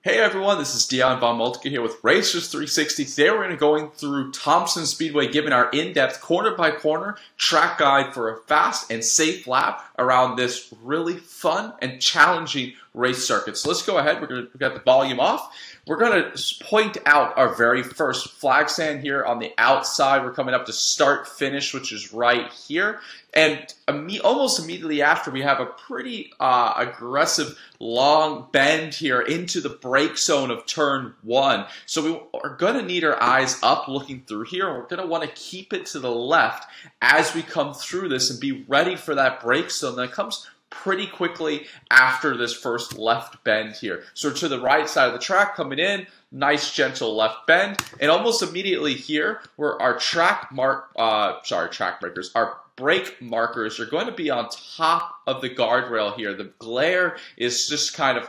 Hey everyone, this is Dion Von Multica here with Racers360. Today we're going to be going through Thompson Speedway, giving our in-depth corner-by-corner track guide for a fast and safe lap around this really fun and challenging race circuit. So let's go ahead. We've got the volume off. We're going to point out our very first flag stand here on the outside. We're coming up to start-finish, which is right here. And almost immediately after, we have a pretty aggressive long bend here into the brake zone of turn one. So we are going to need our eyes up looking through here. And we're going to want to keep it to the left as we come through this and be ready for that brake zone that comes pretty quickly after this first left bend here. So to the right side of the track coming in, nice gentle left bend, and almost immediately here where our our brake markers are going to be on top of the guardrail here. The glare is just kind of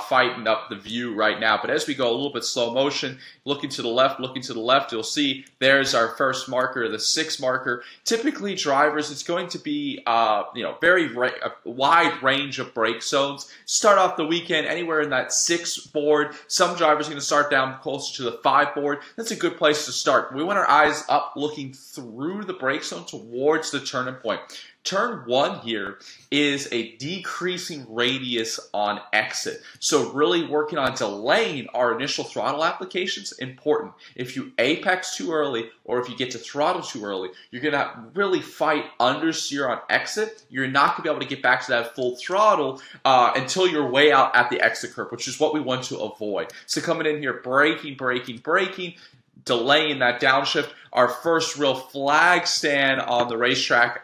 fighting up the view right now, but as we go a little bit slow motion, looking to the left, you'll see there's our first marker, the 6 marker. Typically drivers, it's going to be a wide range of brake zones. Start off the weekend anywhere in that 6 board. Some drivers are going to start down closer to the 5 board. That's a good place to start. We want our eyes up looking through the brake zone towards the turning point. Turn 1 here is a decreasing radius on exit. So really working on delaying our initial throttle applications, important. If you apex too early or if you get to throttle too early, you're going to really fight understeer on exit. You're not going to be able to get back to that full throttle until you're way out at the exit curve, which is what we want to avoid. So coming in here, braking, delaying that downshift. Our first real flag stand on the racetrack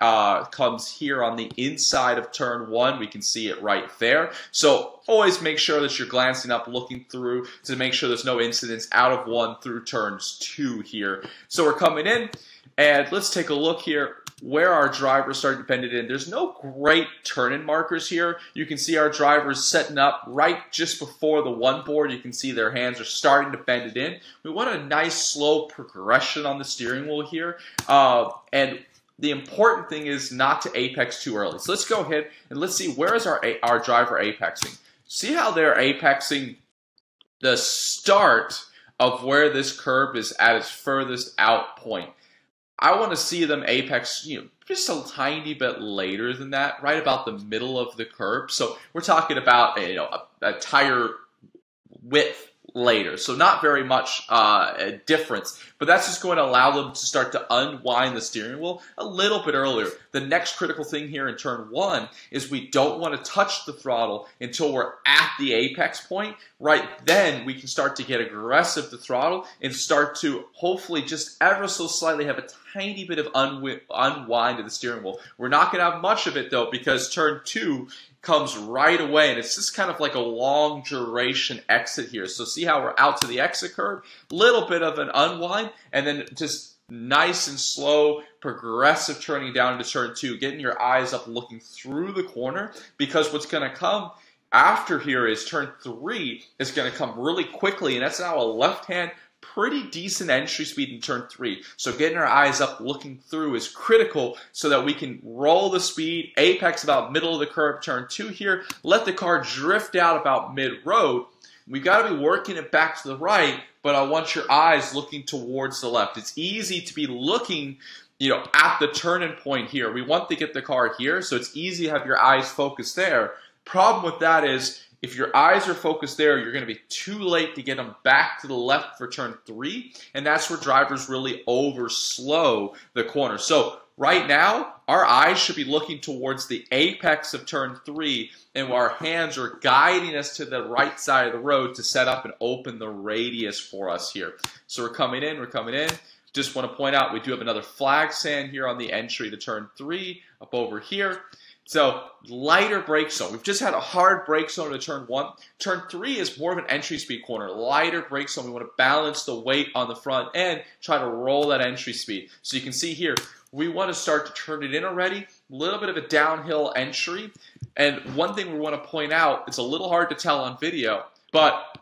comes here on the inside of turn 1. We can see it right there. So always make sure that you're glancing up, looking through to make sure there's no incidents out of 1 through turns 2 here. So we're coming in, and let's take a look here where our drivers start to bend it in. There's no great turn-in markers here. You can see our drivers setting up right just before the 1 board. You can see their hands are starting to bend it in. We want a nice slow progression on the steering wheel here. And the important thing is not to apex too early. So let's go ahead and let's see where is our driver apexing. See how they're apexing the start of where this curve is at its furthest out point. I want to see them apex, just a tiny bit later than that, right about the middle of the curve. So we're talking about, a tire width later. So not very much a difference, but that's just going to allow them to start to unwind the steering wheel a little bit earlier. The next critical thing here in turn 1 is we don't want to touch the throttle until we're at the apex point. Right then, we can start to get aggressive to throttle and start to hopefully just ever so slightly have a tiny bit of unwind of the steering wheel. We're not going to have much of it though, because turn 2 comes right away, and it's just kind of like a long duration exit here. So see how we're out to the exit curve, little bit of an unwind, and then just nice and slow progressive turning down into turn 2, getting your eyes up looking through the corner, because what's going to come after here is turn 3 is going to come really quickly, and that's now a left-hand pretty decent entry speed in turn 3. So getting our eyes up looking through is critical so that we can roll the speed, apex about middle of the curve, turn 2 here, let the car drift out about mid-road. We've got to be working it back to the right, but I want your eyes looking towards the left. It's easy to be looking at the turning point here. We want to get the car here, so it's easy to have your eyes focused there. Problem with that is, if your eyes are focused there, you're going to be too late to get them back to the left for turn 3, and that's where drivers really overslow the corner. So right now, our eyes should be looking towards the apex of turn 3, and our hands are guiding us to the right side of the road to set up and open the radius for us here. So we're coming in. Just want to point out we do have another flag stand here on the entry to turn 3 up over here. So lighter brake zone. We've just had a hard brake zone to turn 1. Turn 3 is more of an entry speed corner. Lighter brake zone. We want to balance the weight on the front end, try to roll that entry speed. So you can see here, we want to start to turn it in already. A little bit of a downhill entry. And one thing we want to point out, it's a little hard to tell on video, but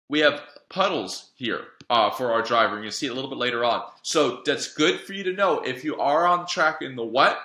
we have puddles here for our driver. You're going to see it a little bit later on. So that's good for you to know if you are on the track in the wet.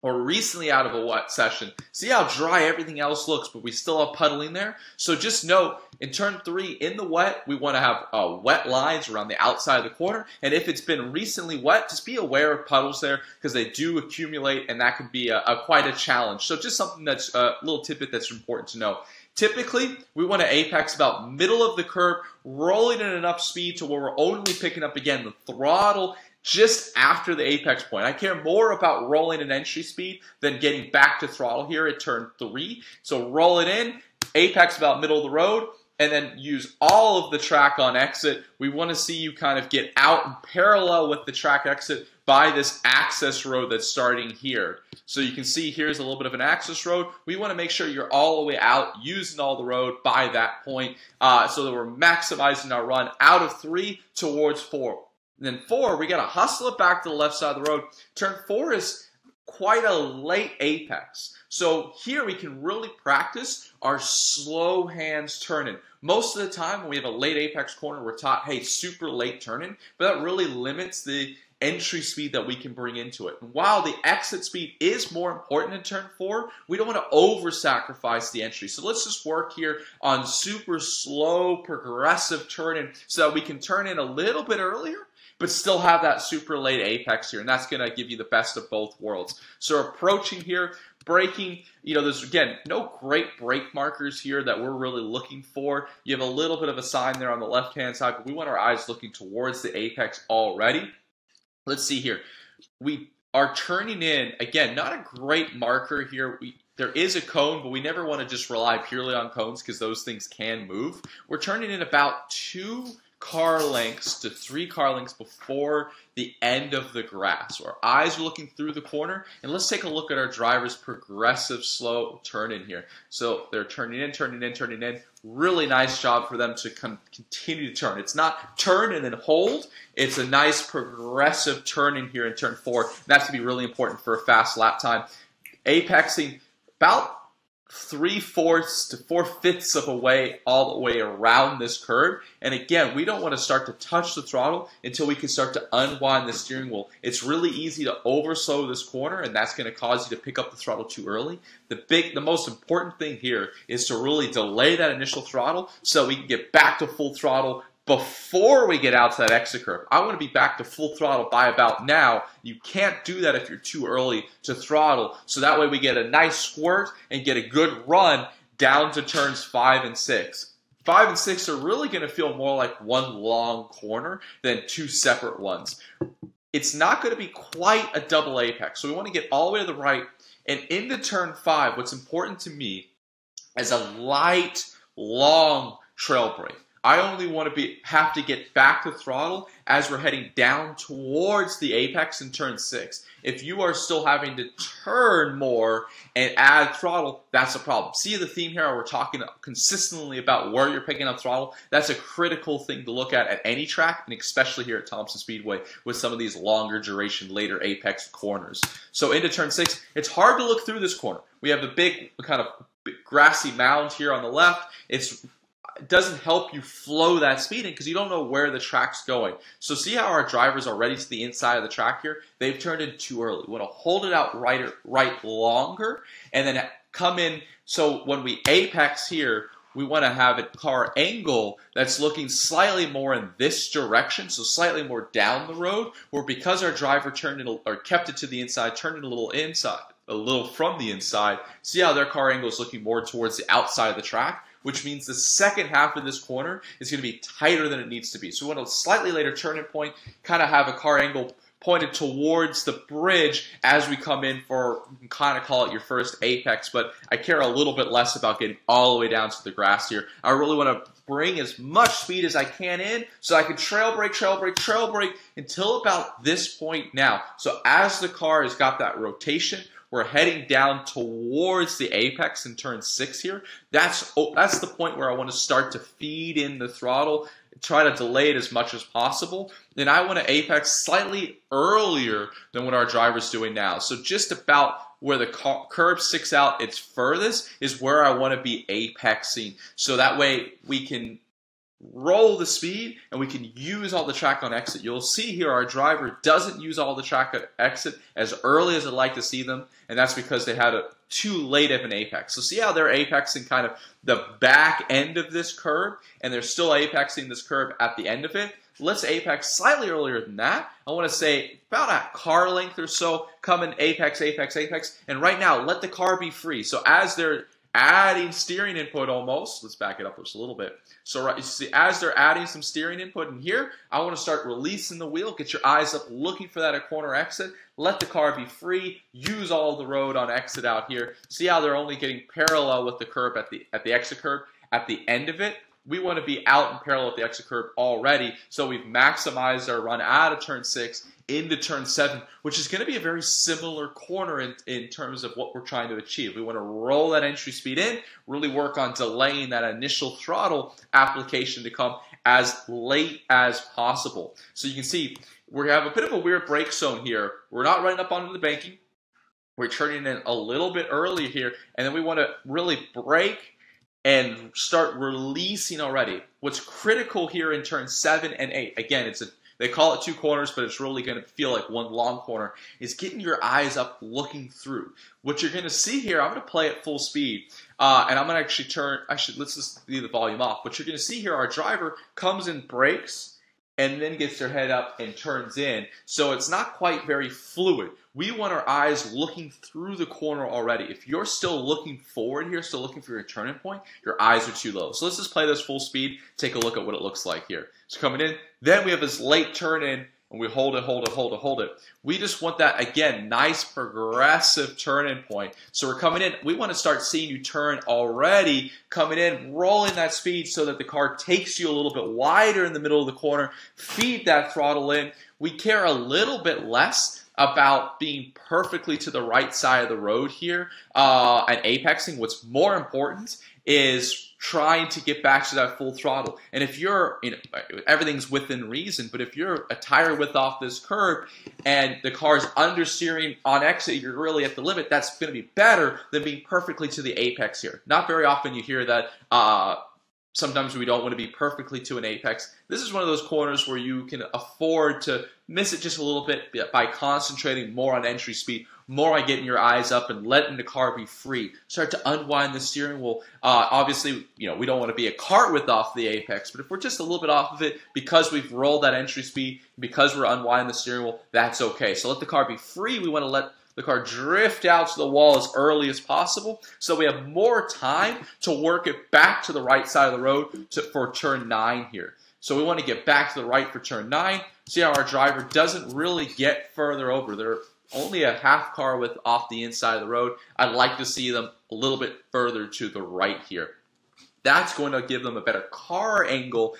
or recently out of a wet session. See how dry everything else looks, but we still have puddling there? So just know, in turn 3, in the wet, we want to have wet lines around the outside of the corner. And if it's been recently wet, just be aware of puddles there, because they do accumulate, and that could be quite a challenge. So just something that's a little tidbit that's important to know. Typically, we want to apex about middle of the curve, rolling at enough speed to where we're only picking up, again, the throttle just after the apex point. I care more about rolling at entry speed than getting back to throttle here at turn 3. So roll it in, apex about middle of the road, and then use all of the track on exit. We want to see you kind of get out and parallel with the track exit by this access road that's starting here. So you can see here's a little bit of an access road. We want to make sure you're all the way out using all the road by that point so that we're maximizing our run out of 3 towards 4. And then 4, we got to hustle it back to the left side of the road. Turn 4 is quite a late apex. So here we can really practice our slow hands turning. Most of the time when we have a late apex corner, we're taught, hey, super late turning, but that really limits the entry speed that we can bring into it. And while the exit speed is more important in turn 4, we don't want to over-sacrifice the entry. So let's just work here on super slow, progressive turning so that we can turn in a little bit earlier, but still have that super late apex here, and that's going to give you the best of both worlds. So approaching here, braking, there's, again, no great brake markers here that we're really looking for. You have a little bit of a sign there on the left-hand side, but we want our eyes looking towards the apex already. Let's see here. We are turning in, again, not a great marker here. There is a cone, but we never want to just rely purely on cones because those things can move. We're turning in about 2 car lengths to 3 car lengths before the end of the grass. So our eyes are looking through the corner, and let's take a look at our driver's progressive slow turn in here. So they're turning in, turning in, turning in. Really nice job for them to continue to turn. It's not turn and then hold. It's a nice progressive turn in here in turn 4. And that's going to be really important for a fast lap time. Apexing about 3/4 to 4/5 of a way all the way around this curve. And again, we don't want to start to touch the throttle until we can start to unwind the steering wheel. It's really easy to overslow this corner, and that's going to cause you to pick up the throttle too early. The most important thing here is to really delay that initial throttle so we can get back to full throttle before we get out to that exit curve. I want to be back to full throttle by about now. You can't do that if you're too early to throttle. So that way we get a nice squirt and get a good run down to turns 5 and 6. 5 and 6 are really going to feel more like one long corner than 2 separate ones. It's not going to be quite a double apex. So we want to get all the way to the right. And into turn 5, what's important to me is a light, long trail brake. I only want to have to get back to throttle as we're heading down towards the apex in turn 6. If you are still having to turn more and add throttle, that's a problem. See the theme here? We're talking consistently about where you're picking up throttle. That's a critical thing to look at any track, and especially here at Thompson Speedway with some of these longer duration, later apex corners. So into turn 6, it's hard to look through this corner. We have the big kind of grassy mound here on the left. It doesn't help you flow that speed in because you don't know where the track's going. So see how our driver's already to the inside of the track here? They've turned in too early. We want to hold it out right longer and then come in. So when we apex here, we want to have a car angle that's looking slightly more in this direction, so slightly more down the road, where because our driver turned it or kept it to the inside, turned it a little inside, a little from the inside. See how their car angle is looking more towards the outside of the track, which means the second half of this corner is going to be tighter than it needs to be. So we want a slightly later turning point, kind of have a car angle pointed towards the bridge as we come in for, you can kind of call it your first apex, but I care a little bit less about getting all the way down to the grass here. I really want to bring as much speed as I can in so I can trail brake until about this point now. So as the car has got that rotation, we're heading down towards the apex in turn 6 here. That's the point where I want to start to feed in the throttle, try to delay it as much as possible. Then I want to apex slightly earlier than what our driver's doing now. So just about where the curb sticks out its furthest is where I want to be apexing. So that way we can roll the speed, and we can use all the track on exit. You'll see here our driver doesn't use all the track at exit as early as I'd like to see them, and that's because they had too late of an apex. So see how they're apexing kind of the back end of this curve, and they're still apexing this curve at the end of it. Let's apex slightly earlier than that. I want to say about a car length or so, come in apex, apex, apex, and right now let the car be free. So as they're adding steering input almost, let's back it up just a little bit. So right, you see, as they're adding some steering input in here, I want to start releasing the wheel, get your eyes up looking for that corner exit, let the car be free, use all the road on exit out here. See how they're only getting parallel with the curb at the exit curb. At the end of it, we want to be out in parallel with the exit curb already, so we've maximized our run out of turn 6 into turn 7, which is going to be a very similar corner in terms of what we're trying to achieve. We want to roll that entry speed in, really work on delaying that initial throttle application to come as late as possible. So you can see we have a bit of a weird brake zone here. We're not running up onto the banking. We're turning in a little bit early here, and then we want to really brake and start releasing already. What's critical here in turn 7 and 8, again, they call it 2 corners, but it's really going to feel like one long corner, is getting your eyes up looking through. What you're going to see here, I'm going to play at full speed, and I'm going to actually let's just leave the volume off. What you're going to see here, our driver comes and brakes, and then gets their head up and turns in. So it's not quite very fluid. We want our eyes looking through the corner already. If you're still looking forward here, still looking for your turning point, your eyes are too low. So let's just play this full speed, take a look at what it looks like here. So coming in, then we have this late turn in, and we hold it, hold it, hold it, hold it. We just want that, again, nice progressive turn-in point. So we're coming in. We want to start seeing you turn already, coming in, rolling that speed so that the car takes you a little bit wider in the middle of the corner. Feed that throttle in. We care a little bit less about being perfectly to the right side of the road here and apexing. What's more important is trying to get back to that full throttle. And if you're, everything's within reason, but if you're a tire width off this curb and the car's understeering on exit, you're really at the limit, that's going to be better than being perfectly to the apex here. Not very often you hear that. Sometimes we don't want to be perfectly to an apex. This is one of those corners where you can afford to miss it just a little bit by concentrating more on entry speed, more on getting your eyes up and letting the car be free. Start to unwind the steering wheel. Obviously, we don't want to be a cart width off the apex, but if we're just a little bit off of it because we've rolled that entry speed, because we're unwinding the steering wheel, that's okay. So let the car be free. We want to let the car drift out to the wall as early as possible so we have more time to work it back to the right side of the road for turn 9 here. So we want to get back to the right for turn 9. See how our driver doesn't really get further over. They're only a half car width off the inside of the road. I'd like to see them a little bit further to the right here. That's going to give them a better car angle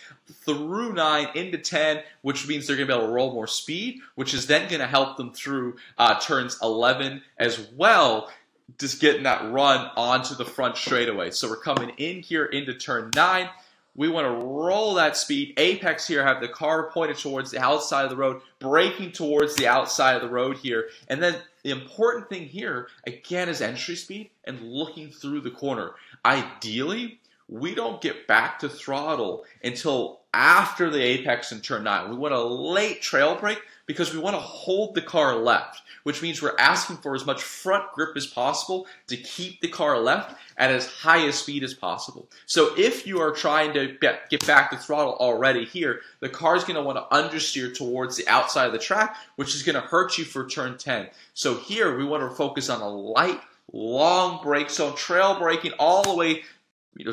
through 9 into 10, which means they're going to be able to roll more speed, which is then going to help them through turns 11 as well, just getting that run onto the front straightaway. So we're coming in here into turn 9. We want to roll that speed. Apex here, have the car pointed towards the outside of the road, braking towards the outside of the road here. And then the important thing here, again, is entry speed and looking through the corner. Ideally, we don't get back to throttle until after the apex in turn 9. We want a late trail brake because we want to hold the car left, which means we're asking for as much front grip as possible to keep the car left at as high a speed as possible. So if you are trying to get back to throttle already here, the car is going to want to understeer towards the outside of the track, which is going to hurt you for turn 10. So here we want to focus on a light, long brake zone, trail braking all the way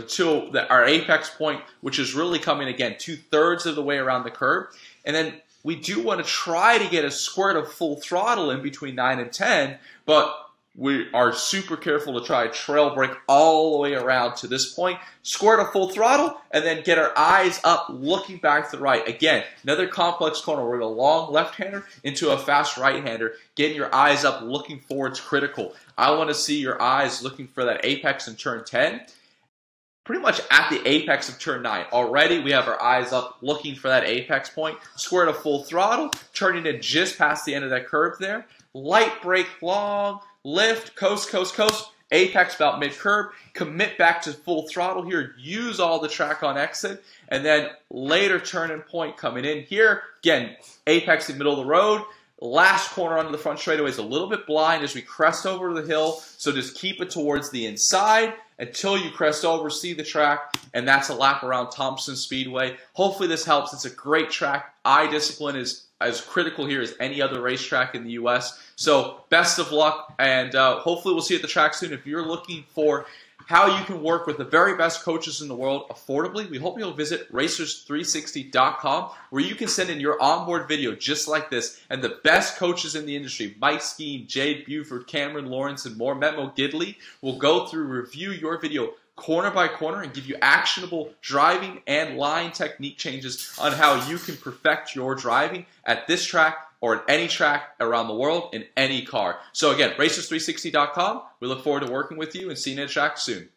to our apex point, which is really coming, again, 2/3 of the way around the curve. And then we do want to try to get a squirt of full throttle in between 9 and 10, but we are super careful to try trail brake all the way around to this point, squirt of full throttle, and then get our eyes up looking back to the right. Again, another complex corner. We're a long left-hander into a fast right-hander. Getting your eyes up looking forward is critical. I want to see your eyes looking for that apex in turn 10. Pretty much at the apex of turn 9. Already we have our eyes up looking for that apex point. Squirt of full throttle, turning it just past the end of that curve there. Light brake, long, lift, coast, coast, coast, apex about mid-curb, commit back to full throttle here, use all the track on exit, and then later turning point coming in here. Again, apex in the middle of the road. Last corner onto the front straightaway is a little bit blind as we crest over the hill, so just keep it towards the inside until you crest over, see the track, and that's a lap around Thompson Speedway. Hopefully this helps. It's a great track. Eye discipline is as critical here as any other racetrack in the U.S. So best of luck, and hopefully we'll see you at the track soon. If you're looking for how you can work with the very best coaches in the world affordably, we hope you'll visit Racers360.com, where you can send in your onboard video just like this, and the best coaches in the industry, Mike Skeen, Jade Buford, Cameron Lawrence, and more, Memo Gidley, will go through, review your video corner by corner, and give you actionable driving and line technique changes on how you can perfect your driving at this track or at any track around the world in any car. So again, Racers360.com. We look forward to working with you and seeing you at track soon.